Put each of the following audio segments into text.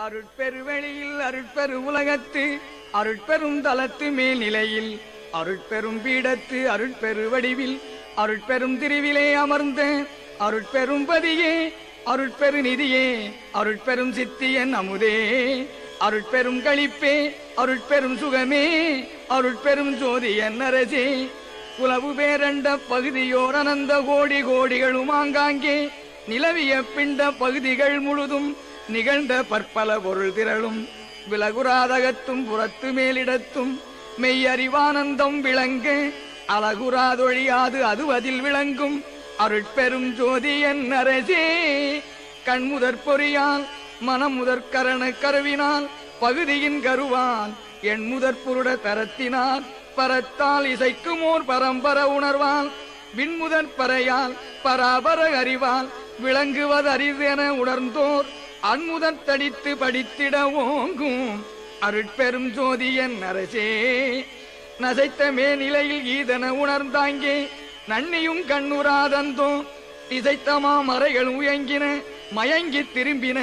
அருட்பெருவெளியில் அருட்பெரு உலகத்து அருட்பெரும் தலத்து மேல்நிலையில் அருட்பெரும் பீடத்து அருட்பெரு வடிவில் அருட்பெரும் திருவிலே அமர்ந்த அருட்பெரும் பதியே அருட்பெரு நிதியே அருட்பெரும் சித்தியன் அமுதே அருட்பெரும் களிப்பே அருட்பெரும் சுகமே அருட்பெரும் ஜோதியன் அரசே குலவு பேரண்ட பகுதியோர் அனந்த கோடி கோடிகளும் ஆங்காங்கே நிலவிய பிண்ட பகுதிகள் முழுதும் நிகழ்ந்த பற்பல பொருள் திரளும் விலகுராதகத்தும் புறத்து மேலிடத்தும் மெய்யறிவானந்தம் விளங்க அலகுராதொழியாது அது அதில் விளங்கும் அருட்பெரும் ஜோதியன் அரசே கண்முதற் பொறியால் மனமுதற் கரண கருவினால் பகுதியின் கருவால் என் முதற் புருட தரத்தினால் பரத்தால் இசைக்குமோர் பரம்பர உணர்வால் விண்முதற் பறையால் பராபர அறிவால் விளங்குவதறிவென உணர்ந்தோர் அன்முதற் தடித்து படித்திட ஓங்கும் அருட்பெரும் ஜோதியன் அரசே நசைத்த மேநிலையில் ஈதன உணர்ந்தாங்கே நன்னியும் கண்ணுராதந்தோ இசைத்தமா மறைகள் உயங்கின மயங்கி திரும்பின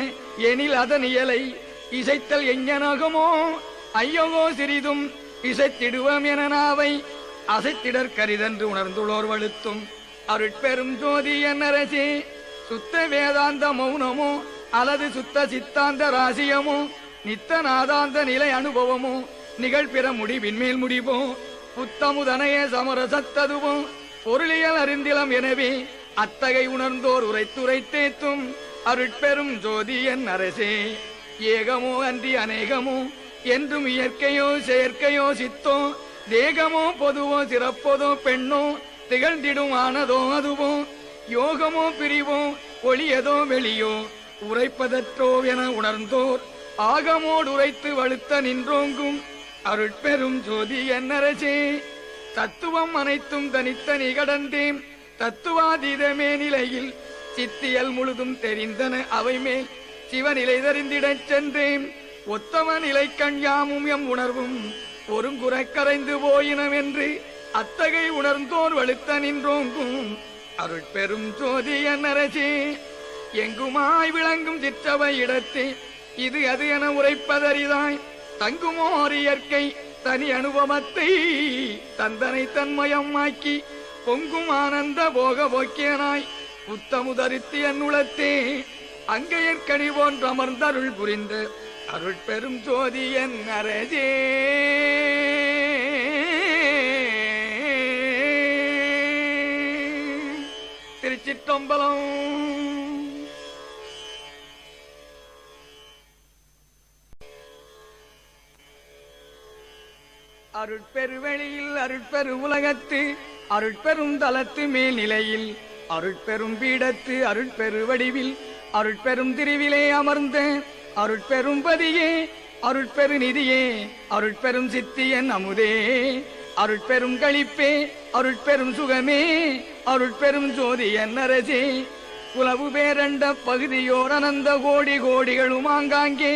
எனில் அதன் இயலை இசைத்தல் எங்கனகமோ ஐயகோ சிறிதும் இசைத்திடுவோம் என நாவை அசைத்திடற் கரிதென்று உணர்ந்துள்ளோர் வலுத்தும் அருட்பெரும் ஜோதியன் அரசே சுத்த வேதாந்த மௌனமோ அல்லது சுத்த சித்தாந்த ராசியமோ நித்த நாதாந்த நிலை அனுபவமோ நிகழ்பிற முடிவின் மேல் முடிவோ புத்தமுதனைய சமரசத்ததுவோ பொருளியல் அறிந்திலம் எனவே அத்தகை உணர்ந்தோர் உரைத்துரைத்தேத்தும் அருட்பெரும் ஜோதியன் அரசே ஏகமோ அன்றி அநேகமோ என்றும் இயற்கையோ செயற்கையோ சித்தோ தேகமோ பொதுவோ சிறப்பதோ பெண்ணோ திகழ்ந்திடும் ஆனதோ அதுவோ யோகமோ பிரிவோ ஒளியதோ வெளியோ உரைப்பதற்றோ என உணர்ந்தோர் ஆகமோடு உரைத்து வலுத்த நின்றோங்கும் அருட்பெரும் ஜோதியன் அரசே தத்துவம் அனைத்தும் தனித்தனி கடந்தேன் தத்துவாதீதமே நிலையில் சித்தியல் முழுதும் தெரிந்தன அவை மேல் சிவநிலை தெரிந்திடச் சென்றேன் ஒத்தம நிலை கண்யாமும் எம் உணர்வும் ஒருங்குற கரைந்து போயினம் என்று அத்தகை உணர்ந்தோர் வலுத்த நின்றோங்கும் அருட்பெரும் ஜோதியன் அரசே எங்குமாய் விளங்கும் சிற்றவை இடத்தே இது அது என உரைப்பதறிதாய் தங்குமோர் இயற்கை தனி அனுபவத்தை தந்தனை தன்மயமாக்கி பொங்கும் ஆனந்த போக போக்கியனாய் புத்தமுதரித்து என் உளத்தே அங்கையற்கனி போன்று அமர்ந்தருள் புரிந்த அருட்பெரும் ஜோதியன் அரசே திருச்சிற்றம்பலம். அருட்பெருவெளியில் அருட்பெரு உலகத்து அருட்பெரும் தலத்து மேல்நிலையில் அருட்பெரும் பீடத்து அருட்பெரு வடிவில் அருட்பெரும் திருவிலே அமர்ந்த அருட்பெரும் பதியே அருட்பெரு நிதியே அருட்பெரும் சித்தியன் அமுதே அருட்பெரும் களிப்பே அருட்பெரும் சுகமே அருட்பெரும் ஜோதியன் அரசே குலவு பேரண்ட பகுதியோர் அனந்த கோடி கோடிகளும் ஆங்காங்கே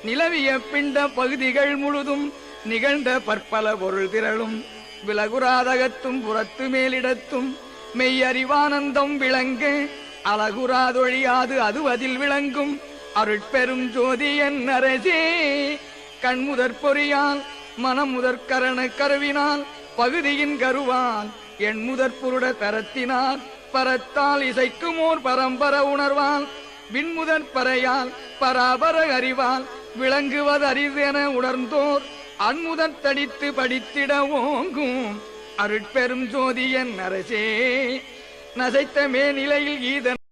நிலவிய பிண்ட பகுதிகள் முழுதும் நிகழ்ந்த பற்பல பொருள் திரளும் விலகுராதகத்தும் புறத்து மேலிடத்தும் மெய்யறிவானந்தம் விளங்க அலகுராதொழியாது அது அதில் விளங்கும் அருட்பெரும் ஜோதியன் அரசே கண்முதற் பொறியால் மனமுதற் கரண கருவினால் பகுதியின் கருவால் என் முதற் புருட தரத்தினால் பரத்தால் இசைக்குமோர் பரம்பர உணர்வால் விண்முதற் பறையால் பராபர அறிவால் விளங்குவதறிவென உணர்ந்தோர் அன்முதற் தடித்து படித்திட ஓங்கும் அருட்பெரும் ஜோதியன் அரசே நசைத்த மேநிலையில் ஈதன்